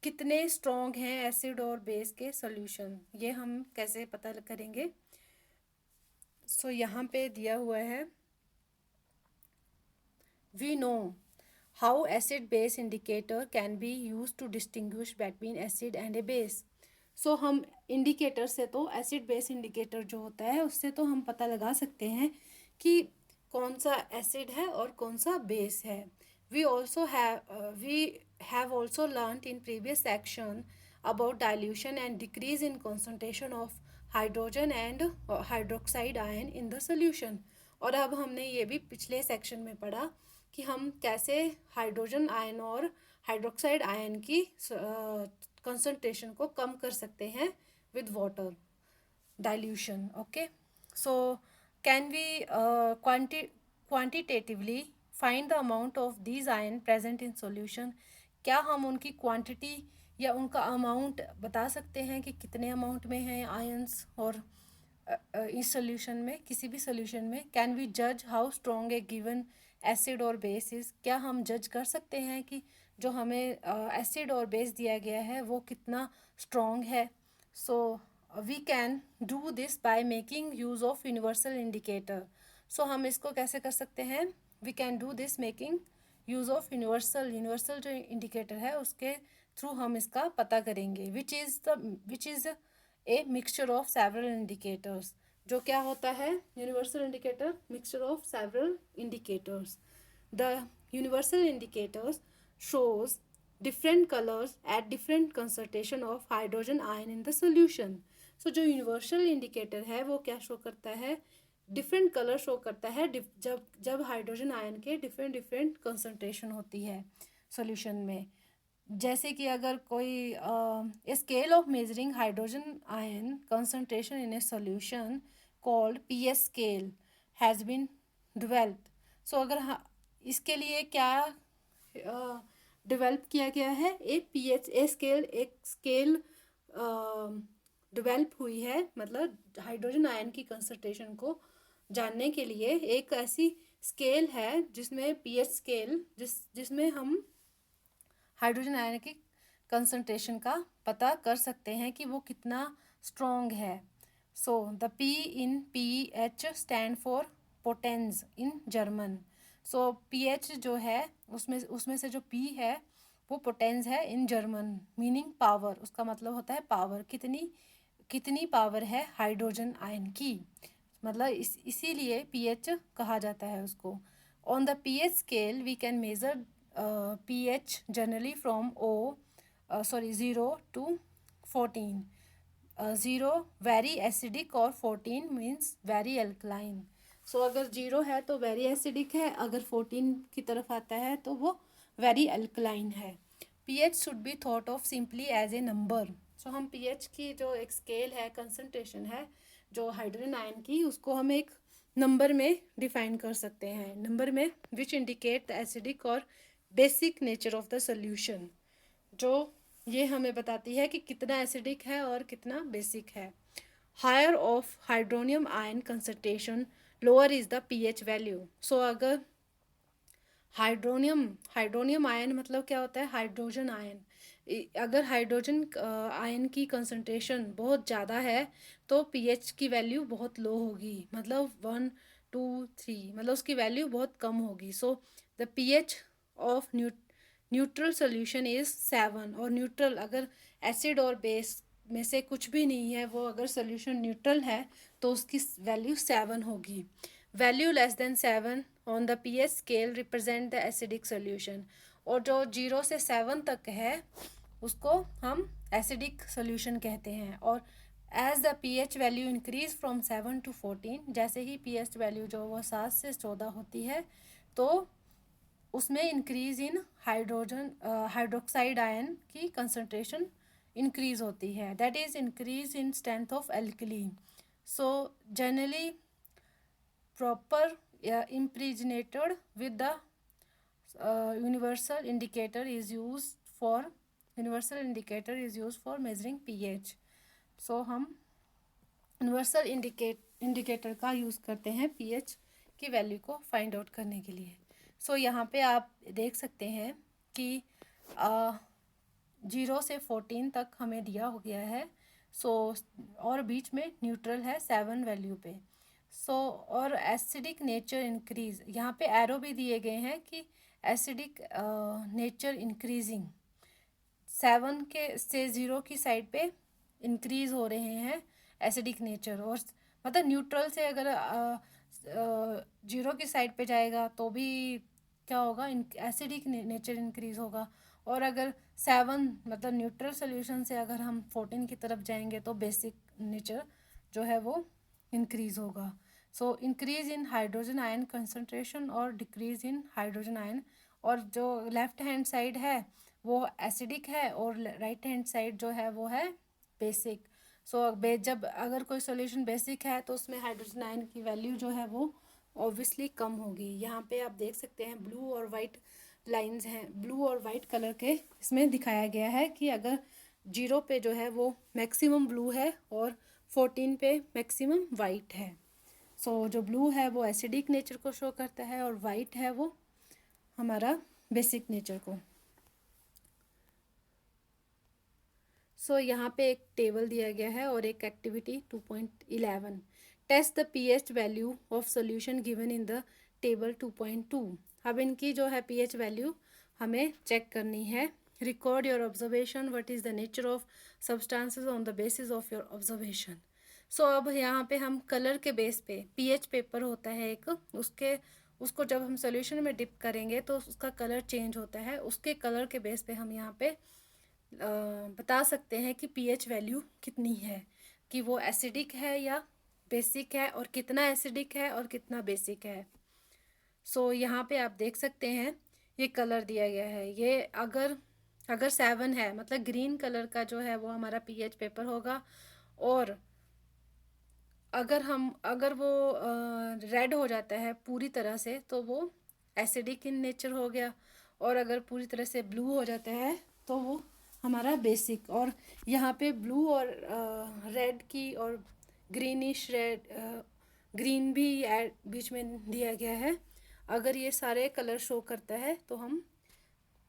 कितने स्ट्रॉन्ग हैं एसिड और बेस के सॉल्यूशन, ये हम कैसे पता करेंगे। यहाँ पे दिया हुआ है, we know how acid base indicator can be use to distinguish between acid and a base. हम इंडिकेटर से तो एसिड बेस इंडिकेटर जो होता है उससे तो हम पता लगा सकते हैं कि कौन सा एसिड है और कौन सा बेस है। We have also learned in previous section about dilution and decrease in concentration of hydrogen and hydroxide ion in the solution। और अब हमने ये भी पिछले सेक्शन में पढ़ा कि हम कैसे हाइड्रोजन आयन और हाइड्रोक्साइड आयन की कंसंट्रेशन को कम कर सकते हैं with water dilution. Okay, so can we quantitatively find the amount of these ion present in solution. क्या हम उनकी क्वांटिटी या उनका अमाउंट बता सकते हैं कि कितने अमाउंट में हैं आयंस और इस सॉल्यूशन में, किसी भी सॉल्यूशन में। कैन वी जज how strong A given acid और बेस इज। क्या हम जज कर सकते हैं कि जो हमें एसिड और बेस दिया गया है वो कितना स्ट्रॉन्ग है। We can do this by making use of universal indicator. हम इसको कैसे कर सकते हैं, we can do this making use of universal जो इंडिकेटर है उसके थ्रू हम इसका पता करेंगे। Which is a mixture of several indicators. जो क्या होता है universal indicator, mixture of several indicators. The universal indicators shows different colours at different concentration of hydrogen ion in the solution. जो यूनिवर्सल इंडिकेटर है वो क्या शो करता है, डिफरेंट कलर शो करता है जब हाइड्रोजन आयन के डिफरेंट कंसंट्रेशन होती है सॉल्यूशन में। जैसे कि अगर कोई scale of measuring hydrogen ion concentration in a solution called pH scale has been developed. अगर इसके लिए क्या डेवलप किया गया है, एक स्केल डेवलप हुई है, मतलब हाइड्रोजन आयन की कंसंट्रेशन को जानने के लिए एक ऐसी स्केल है जिसमें पीएच स्केल जिसमें हम हाइड्रोजन आयन की कंसंट्रेशन का पता कर सकते हैं कि वो कितना स्ट्रॉन्ग है। The P in pH stand for potence in German. PH जो है उसमें से जो पी है वो पोटेंस है इन जर्मन, मीनिंग पावर। उसका मतलब होता है पावर, कितनी पावर है हाइड्रोजन आयन की, मतलब इसीलिए पीएच कहा जाता है उसको। On the pH scale we can measure pH generally from 0 to 14। 0 very acidic और 14 मीन्स वेरी अल्कलाइन। अगर 0 है तो वेरी एसिडिक है, अगर 14 की तरफ आता है तो वो वेरी अल्कलाइन है। pH should be thought of simply as a number. हम pH की जो एक स्केल है, कंसंट्रेशन है जो हाइड्रोजन आयन की, उसको हम एक नंबर में डिफाइन कर सकते हैं, नंबर में, विच इंडिकेट द एसिडिक और basic nature of the solution. जो ये हमें बताती है कि कितना एसिडिक है और कितना बेसिक है। Higher of hydronium ion concentration lower is the pH value. अगर हाइड्रोनियम आयन मतलब क्या होता है, हाइड्रोजन आयन। अगर हाइड्रोजन आयन की कंसंट्रेशन बहुत ज़्यादा है तो पीएच की वैल्यू बहुत लो होगी, मतलब 1 2 3, मतलब उसकी वैल्यू बहुत कम होगी। The pH of neutral solution is 7। और न्यूट्रल अगर एसिड और बेस में से कुछ भी नहीं है, वो अगर सोल्यूशन न्यूट्रल है तो उसकी वैल्यू 7 होगी। Value less than 7 on the pH scale represent the acidic solution. और जो 0 से 7 तक है उसको हम एसिडिक सोल्यूशन कहते हैं। और as the pH value increase from 7 to 14, जैसे ही पीएच वैल्यू जो वो 7 से 14 होती है तो उसमें इंक्रीज इन हाइड्रोक्साइड आयन की कंसंट्रेशन इंक्रीज होती है, that is increase in strength of alkali. Generally proper impregnated with the universal indicator is used for measuring pH। हम यूनिवर्सल इंडिकेटर का यूज़ करते हैं पीएच की वैल्यू को फाइंड आउट करने के लिए। यहाँ पे आप देख सकते हैं कि 0 से 14 तक हमें दिया हो गया है। सो और बीच में न्यूट्रल है 7 वैल्यू पे। सो और एसिडिक नेचर इंक्रीज, यहाँ पे एरो भी दिए गए हैं कि एसिडिक नेचर इंक्रीजिंग 7 के से 0 की साइड पे इंक्रीज हो रहे हैं एसिडिक नेचर। और मतलब न्यूट्रल से अगर 0 की साइड पे जाएगा तो भी क्या होगा, एसिडिक नेचर इंक्रीज होगा। और अगर 7 मतलब न्यूट्रल सोल्यूशन से अगर हम 14 की तरफ जाएंगे तो बेसिक नेचर जो है वो इंक्रीज होगा। So increase in hydrogen ion concentration और डिक्रीज इन हाइड्रोजन आयन। और जो लेफ्ट हैंड साइड है वो एसिडिक है और राइट हैंड साइड जो है वो है बेसिक। सो जब अगर कोई सॉल्यूशन बेसिक है तो उसमें हाइड्रोजन आयन की वैल्यू जो है वो ऑब्वियसली कम होगी। यहाँ पे आप देख सकते हैं ब्लू और वाइट लाइंस हैं, ब्लू और वाइट कलर के इसमें दिखाया गया है कि अगर 0 पे जो है वो मैक्सिमम ब्लू है और 14 पे मैक्सिमम वाइट है। सो जो ब्लू है वो एसिडिक नेचर को शो करता है और वाइट है वो हमारा बेसिक नेचर को। सो यहाँ पे एक टेबल दिया गया है और एक activity 2.11 test the pH value of solution given in the table 2.2। अब इनकी जो है पीएच वैल्यू हमें चेक करनी है। Record your observation, what is the nature of substances on the basis of your observation. So अब यहाँ पे हम कलर के बेस पे, पीएच पेपर होता है एक, उसको जब हम सॉल्यूशन में डिप करेंगे तो उसका कलर चेंज होता है। उसके कलर के बेस पे हम यहाँ पे बता सकते हैं कि पीएच वैल्यू कितनी है, कि वो एसिडिक है या बेसिक है, और कितना एसिडिक है और कितना बेसिक है। सो यहाँ पे आप देख सकते हैं ये कलर दिया गया है। ये अगर 7 है मतलब ग्रीन कलर का जो है वो हमारा पीएच पेपर होगा। और अगर वो रेड हो जाता है पूरी तरह से तो वो एसिडिक इन नेचर हो गया। और अगर पूरी तरह से ब्लू हो जाता है तो वो हमारा बेसिक। और यहाँ पे ब्लू और रेड की और ग्रीनिश रेड, ग्रीन भी बीच में दिया गया है। अगर ये सारे कलर शो करता है तो हम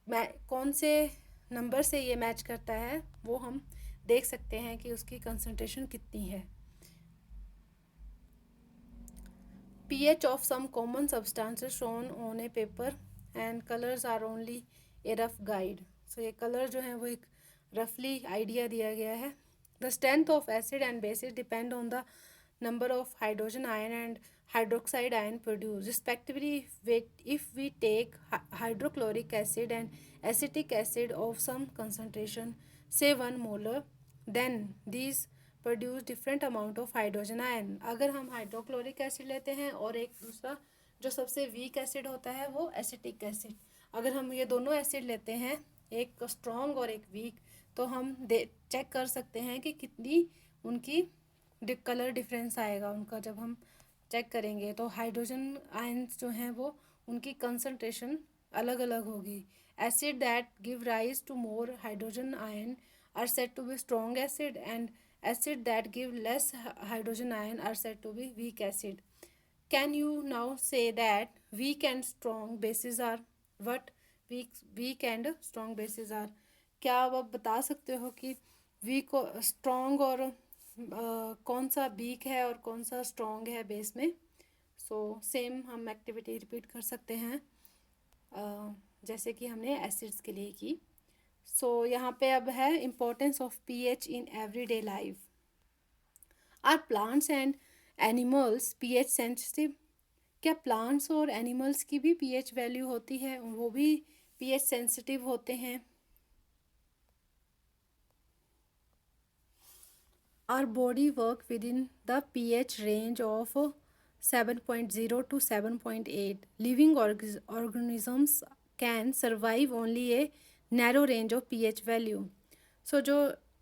कौन से नंबर से ये मैच करता है वो हम देख सकते हैं कि उसकी कंसंट्रेशन कितनी है। pH of some common substances shown on a paper and colors are only a rough guide। so ये कलर जो है वो एक रफली आइडिया दिया गया है। the strength of acid and bases depend on the number of hydrogen ion and hydroxide ion produced respectively। if we take hydrochloric acid and acetic acid of some concentration, say 1 molar, then these produce different amount of hydrogen ion. अगर हम hydrochloric acid लेते हैं और एक दूसरा जो सबसे weak acid होता है वो एसिटिक एसिड, अगर हम ये दोनों एसिड लेते हैं, एक स्ट्रॉन्ग और एक वीक, तो हम चेक कर सकते हैं कि कितनी उनकी कलर डिफरेंस आएगा उनका। जब हम चेक करेंगे तो हाइड्रोजन आयन्स जो हैं वो उनकी कंसंट्रेशन अलग अलग होगी। Acid that give rise to more hydrogen ion are said to be strong acid and acid that give less hydrogen ion are said to be weak acid। Can you now say that weak and strong bases are what? weak and strong bases are, क्या आप बता सकते हो कि week और strong और कौन सा वीक है और कौन सा स्ट्रॉन्ग है बेस में। सो सेम हम एक्टिविटी रिपीट कर सकते हैं जैसे कि हमने एसिड्स के लिए की। सो यहाँ पे अब है importance of pH in everyday life. Are plants and animals pH sensitive? क्या प्लांट्स और एनिमल्स की भी पीएच वैल्यू होती है, वो भी पीएच सेंसिटिव होते हैं? Our body work within the pH range of 7.0 to 7.8। Living organisms can survive only a narrow range of pH value. So जो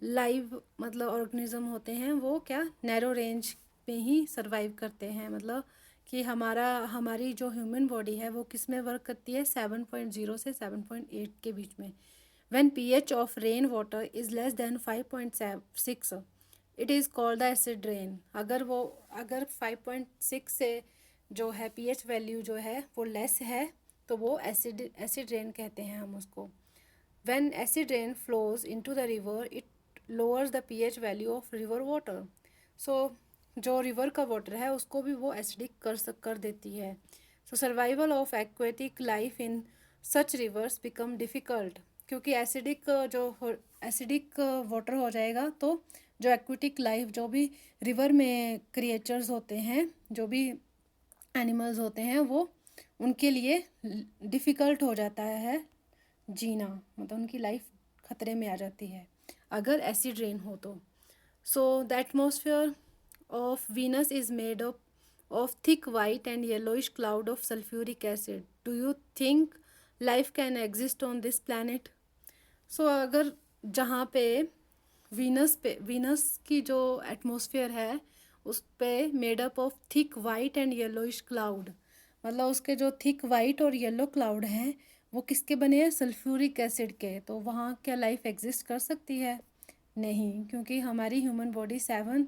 लाइव मतलब ऑर्गेनिज्म होते हैं वो क्या नैरो रेंज में ही सर्वाइव करते हैं। मतलब कि हमारी जो ह्यूमन बॉडी है वो किस में वर्क करती है, 7.0 से 7.8 के बीच में। When pH of rain water is less than 5.6 it is called the acid rain. अगर 5.6 से जो है पीएच वैल्यू जो है वो लेस है तो वो एसिड रेन कहते हैं हम उसको। When acid rain flows into the river, it lowers the pH value of river water. So जो रिवर का वाटर है उसको भी वो एसिडिक कर देती है. So survival of aquatic life in such rivers become difficult, क्योंकि एसिडिक वाटर हो जाएगा तो जो एक्वेटिक लाइफ, जो भी रिवर में क्रिएचर्स होते हैं, जो भी एनिमल्स होते हैं, वो उनके लिए डिफ़िकल्ट हो जाता है जीना, मतलब उनकी लाइफ खतरे में आ जाती है अगर एसिड रेन हो तो. So the atmosphere of Venus is made up of thick white and yellowish cloud of sulphuric acid. Do you think life can exist on this planet? So अगर जहाँ पे वीनस की जो एटमॉस्फेयर है उस पे made up of thick white and yellowish cloud, मतलब उसके जो थिक वाइट और येलो क्लाउड हैं वो किसके बने हैं? सल्फ्यूरिक एसिड के. तो वहाँ क्या लाइफ एग्जिस्ट कर सकती है? नहीं, क्योंकि हमारी ह्यूमन बॉडी 7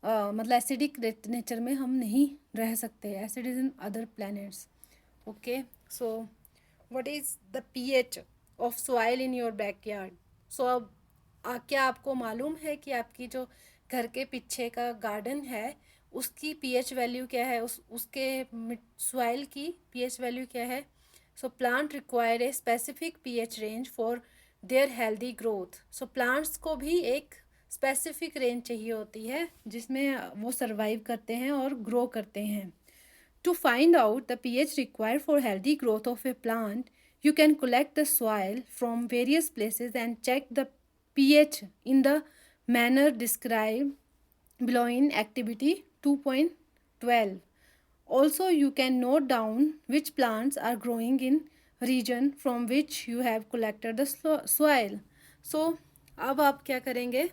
मतलब एसिडिक नेचर में हम नहीं रह सकते. Acid is in other planets. Okay, so what is the pH of soil in your backyard? So अब क्या आपको मालूम है कि आपकी जो घर के पीछे का गार्डन है उसकी पीएच वैल्यू क्या है? उसके सॉइल की पीएच वैल्यू क्या है? So plant require a specific pH range for their healthy growth. So plants को भी एक स्पेसिफिक रेंज चाहिए होती है जिसमें वो सर्वाइव करते हैं और ग्रो करते हैं. To find out the pH required for healthy growth of a plant, you can collect the soil from various places and check the pH in the manner described below in activity 2.12. Also, you can note down which plants are growing in region from which you have collected the soil. So, अब आप क्या करेंगे?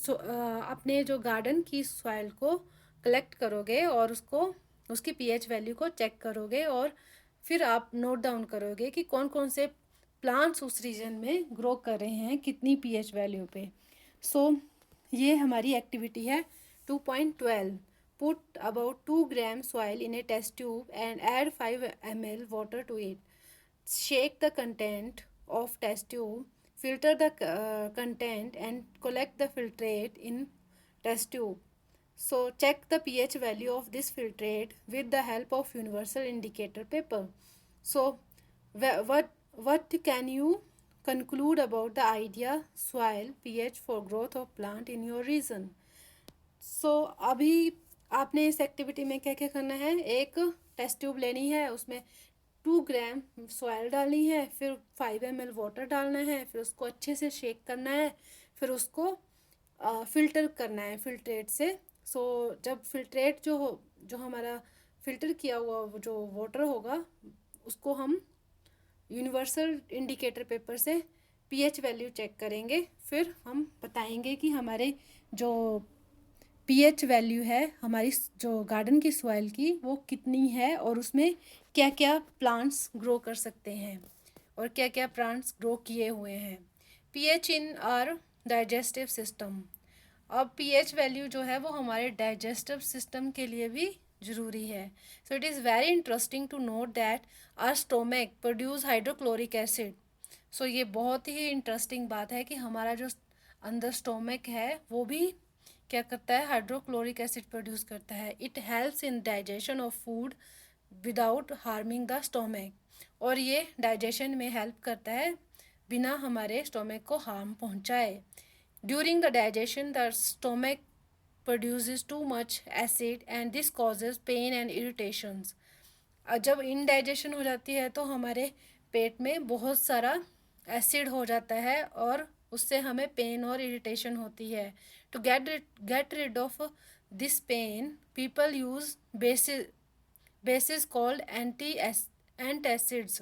अपने जो garden की soil को collect करोगे और उसकी पीएच वैल्यू को चेक करोगे और फिर आप नोट डाउन करोगे कि कौन कौन से प्लांट्स उस रीजन में ग्रो कर रहे हैं कितनी पीएच वैल्यू पे. सो ये हमारी एक्टिविटी है 2.12. Put about 2 gram soil in a test tube and add 5 ml water to it. Shake the content of test tube, filter the content and collect the filtrate in test tube. So check the pH value of this filtrate with the help of universal indicator paper. So what can you conclude about the idea soil pH for growth of plant in your region? So अभी आपने इस activity में क्या क्या करना है? एक test tube लेनी है, उसमें 2 ग्राम सॉइल डालनी है, फिर 5 ml वाटर डालना है, फिर उसको अच्छे से शेक करना है, फिर उसको फ़िल्टर करना है फिल्ट्रेट से. सो जब फिल्ट्रेट जो हमारा फ़िल्टर किया हुआ जो वाटर होगा उसको हम यूनिवर्सल इंडिकेटर पेपर से पीएच वैल्यू चेक करेंगे. फिर हम बताएंगे कि हमारे जो पीएच वैल्यू है हमारी जो गार्डन की सॉइल की वो कितनी है और उसमें क्या क्या प्लांट्स ग्रो कर सकते हैं और क्या क्या प्लांट्स ग्रो किए हुए हैं. PH in our digestive system. अब पीएच वैल्यू जो है वो हमारे डाइजेस्टिव सिस्टम के लिए भी ज़रूरी है. So it is very interesting to note that our stomach produce hydrochloric acid. So ये बहुत ही इंटरेस्टिंग बात है कि हमारा जो अंदर स्टोमक है वो भी क्या करता है? हाइड्रोक्लोरिक एसिड प्रोड्यूस करता है. It helps in digestion of food without harming the stomach. और ये डाइजेशन में हेल्प करता है बिना हमारे स्टोमक को हार्म पहुंचाए. During the digestion the stomach produces too much acid and this causes pain and irritations. जब इनडाइजेशन हो जाती है तो हमारे पेट में बहुत सारा एसिड हो जाता है और उससे हमें पेन और इरिटेशन होती है. To get rid of this pain, people use bases called antacids.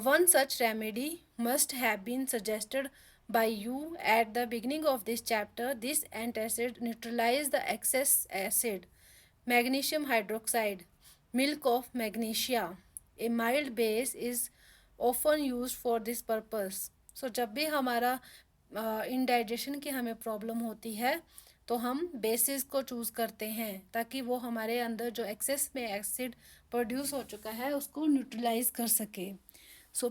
One such remedy must have been suggested by you at the beginning of this chapter. This antacid neutralizes the excess acid. Magnesium hydroxide, milk of magnesia, a mild base, is often used for this purpose. So जब भी हमारा indigestion की हमें problem होती है तो हम basis को चूज़ करते हैं ताकि वो हमारे अंदर जो एक्सेस में एसिड प्रोड्यूस हो चुका है उसको न्यूट्रलाइज कर सके. सो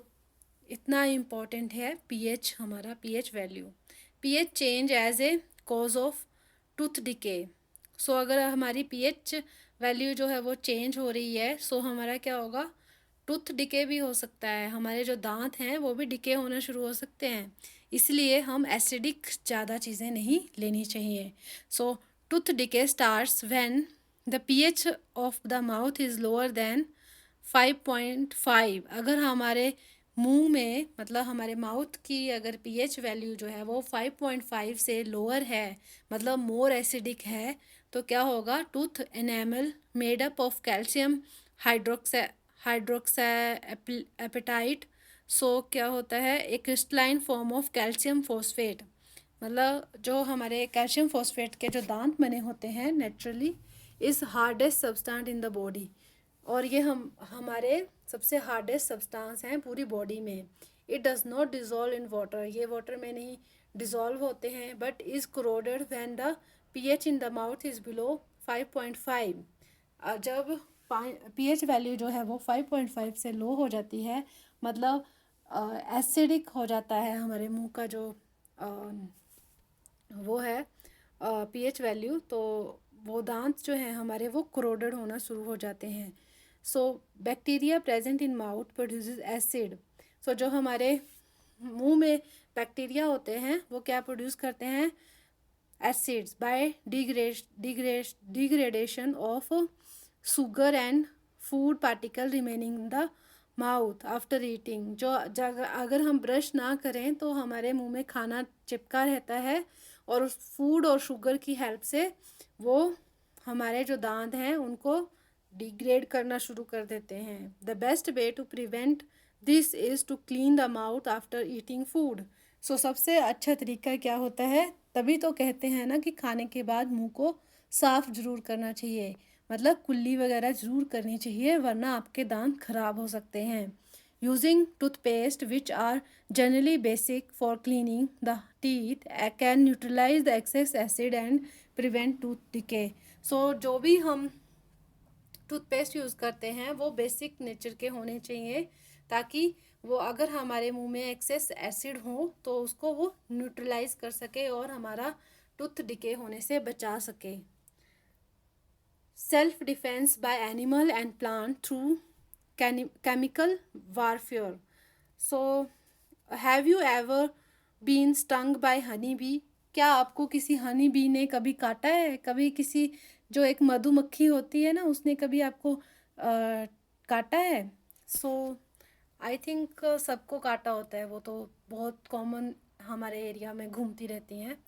इतना इम्पॉर्टेंट है पीएच, हमारा pH value. PH change as a cause of tooth decay. So अगर हमारी पीएच वैल्यू जो है वो चेंज हो रही है, सो हमारा क्या होगा, टूथ डिके भी हो सकता है, हमारे जो दांत हैं वो भी डिके होना शुरू हो सकते हैं। इसलिए हम एसिडिक ज़्यादा चीज़ें नहीं लेनी चाहिए। So tooth decay starts when the pH of the mouth is lower than 5.5। अगर हमारे मुंह में, मतलब हमारे माउथ की अगर पीएच वैल्यू जो है वो 5.5 से लोअर है, मतलब मोर एसिडिक है, तो क्या होगा, tooth enamel made up of calcium hydroxyapatite. So क्या होता है, एक crystalline form of calcium phosphate, मतलब जो हमारे कैल्शियम फॉस्फेट के जो दांत बने होते हैं naturally, is hardest substance in the body. और ये हमारे सबसे हार्डेस्ट सब्सटेंस हैं पूरी बॉडी में। It does not dissolve in water, ये वाटर में नहीं डिज़ोल्व होते हैं, but is corroded when the pH in the mouth is below 5.5। जब पीएच वैल्यू जो है वो 5.5 से लो हो जाती है, मतलब एसिडिक हो जाता है हमारे मुंह का जो वो है पीएच वैल्यू, तो वो दांत जो हैं हमारे वो कोरोडेड होना शुरू हो जाते हैं। So bacteria present in mouth produces acid. So जो हमारे मुंह में बैक्टीरिया होते हैं वो क्या प्रोड्यूस करते हैं, acids, by degradation of sugar and food particle remaining in the mouth after eating. जो अगर हम ब्रश ना करें तो हमारे मुंह में खाना चिपका रहता है, और उस फूड और शुगर की हेल्प से वो हमारे जो दांत हैं उनको डिग्रेड करना शुरू कर देते हैं। The best way to prevent this is to clean the mouth after eating food. So सबसे अच्छा तरीका क्या होता है, तभी तो कहते हैं ना कि खाने के बाद मुंह को साफ जरूर करना चाहिए, मतलब कुल्ली वगैरह ज़रूर करनी चाहिए, वरना आपके दांत खराब हो सकते हैं। Using toothpaste which are generally basic for cleaning the teeth can neutralise the excess acid and prevent tooth decay. So जो भी हम टूथपेस्ट यूज़ करते हैं वो बेसिक नेचर के होने चाहिए, ताकि वो अगर हमारे मुंह में एक्सेस एसिड हो तो उसको वो न्यूट्रलाइज कर सके और हमारा टूथ डिके होने से बचा सके। Self defence bye animal and plant through chemical warfare. So, have you ever been stung by honey bee? क्या आपको किसी हनी बी ने कभी काटा है, कभी किसी जो एक मधुमक्खी होती है ना उसने कभी आपको काटा है? सो आई थिंक सबको काटा होता है, वो तो बहुत कॉमन हमारे एरिया में घूमती रहती हैं।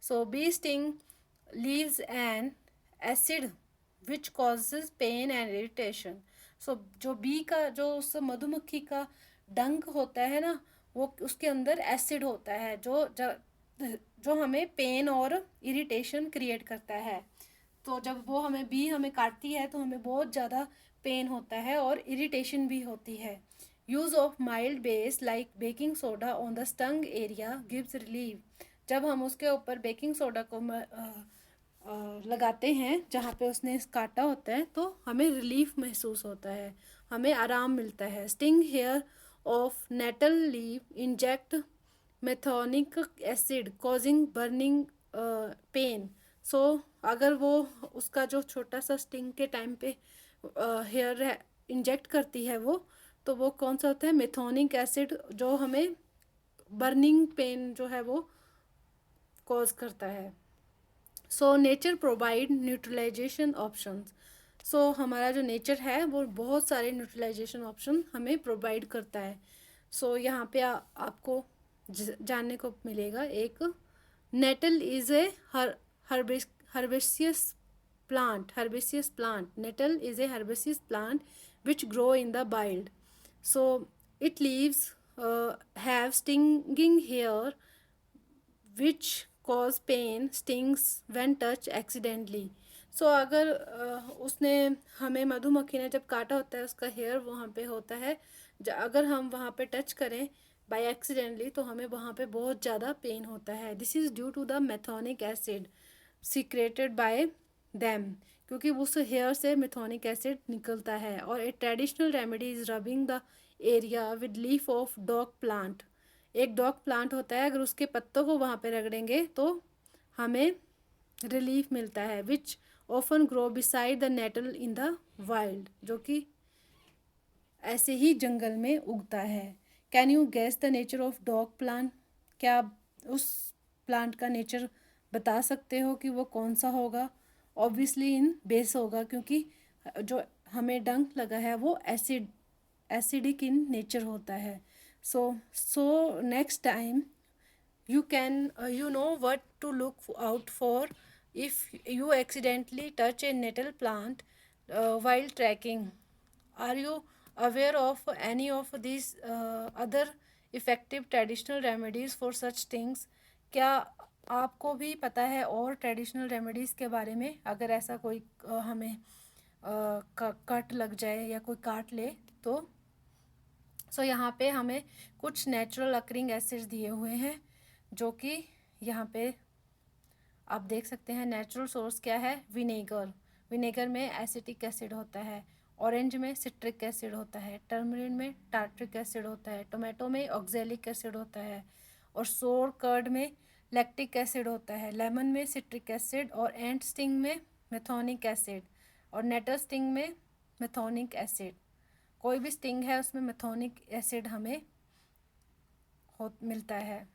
So bee sting leaves an acid which causes pain and irritation. So जो बी का, जो उस मधुमक्खी का डंक होता है ना, वो उसके अंदर एसिड होता है जो हमें पेन और इरिटेशन क्रिएट करता है। तो जब वो हमें काटती है तो हमें बहुत ज़्यादा पेन होता है और इरिटेशन भी होती है। Use of mild base like baking soda on the stung area gives relief. जब हम उसके ऊपर बेकिंग सोडा को लगाते हैं जहाँ पे उसने काटा होता है तो हमें रिलीफ महसूस होता है, हमें आराम मिलता है। Sting hair of nettle leave inject methanoic acid causing burning pain. So अगर वो उसका जो छोटा सा स्टिंग के टाइम पे हेयर इंजेक्ट करती है वो, तो वो कौन सा होता है, मेथोनिक एसिड, जो हमें बर्निंग पेन जो है वो कॉज करता है। So nature provide neutralisation options. So हमारा जो नेचर है वो बहुत सारे न्यूट्रलाइजेशन ऑप्शन हमें प्रोवाइड करता है। सो यहाँ पे आपको जानने को मिलेगा, एक nettle is a herbaceous plant. Nettle is a herbaceous plant which grow in the wild. So its leaves have stinging hair which cause pain, stings when touched accidentally. सो अगर उसने हमें, मधुमक्खी ने जब काटा होता है उसका हेयर वहाँ पे होता है, अगर हम वहाँ पे टच करें बाय एक्सीडेंटली तो हमें वहाँ पे बहुत ज़्यादा पेन होता है। This is due to the methanoic acid secreted by them, क्योंकि उस हेयर से मेथोनिक एसिड निकलता है। और a traditional remedy is rubbing the area with leaf of dog plant. एक डॉग प्लांट होता है, अगर उसके पत्तों को वहाँ पे रगड़ेंगे तो हमें रिलीफ मिलता है। Which often grow beside the nettle in the wild, जो कि ऐसे ही जंगल में उगता है। Can you guess the nature of dog plant? क्या आप उस प्लांट का नेचर बता सकते हो कि वो कौन सा होगा? ऑब्वियसली इन बेस होगा, क्योंकि जो हमें डंक लगा है वो एसिडिक इन नेचर होता है। So next time you can you know what to look out for if you accidentally touch a nettle plant while trekking. Are you aware of any of these other effective traditional remedies for such things? क्या आपको भी पता है और traditional remedies के बारे में, अगर ऐसा कोई हमें कट लग जाए या कोई काट ले तो? यहाँ पे हमें कुछ नेचुरल अकरिंग एसिड्स दिए हुए हैं, जो कि यहाँ पे आप देख सकते हैं। नेचुरल सोर्स क्या है? विनेगर। विनेगर में एसिटिक एसिड होता है, ऑरेंज में सिट्रिक एसिड होता है, टर्मरिन में टार्ट्रिक एसिड होता है, टोमेटो में ऑक्जेलिक एसिड होता है, और सोर कर्ड में लैक्टिक एसिड होता है, लेमन में सिट्रिक एसिड, और एंट स्टिंग में मेथोनिक एसिड, और नेटर स्टिंग में मेथोनिक एसिड। कोई भी स्टिंग है उसमें मेथोनिक एसिड हमें मिलता है।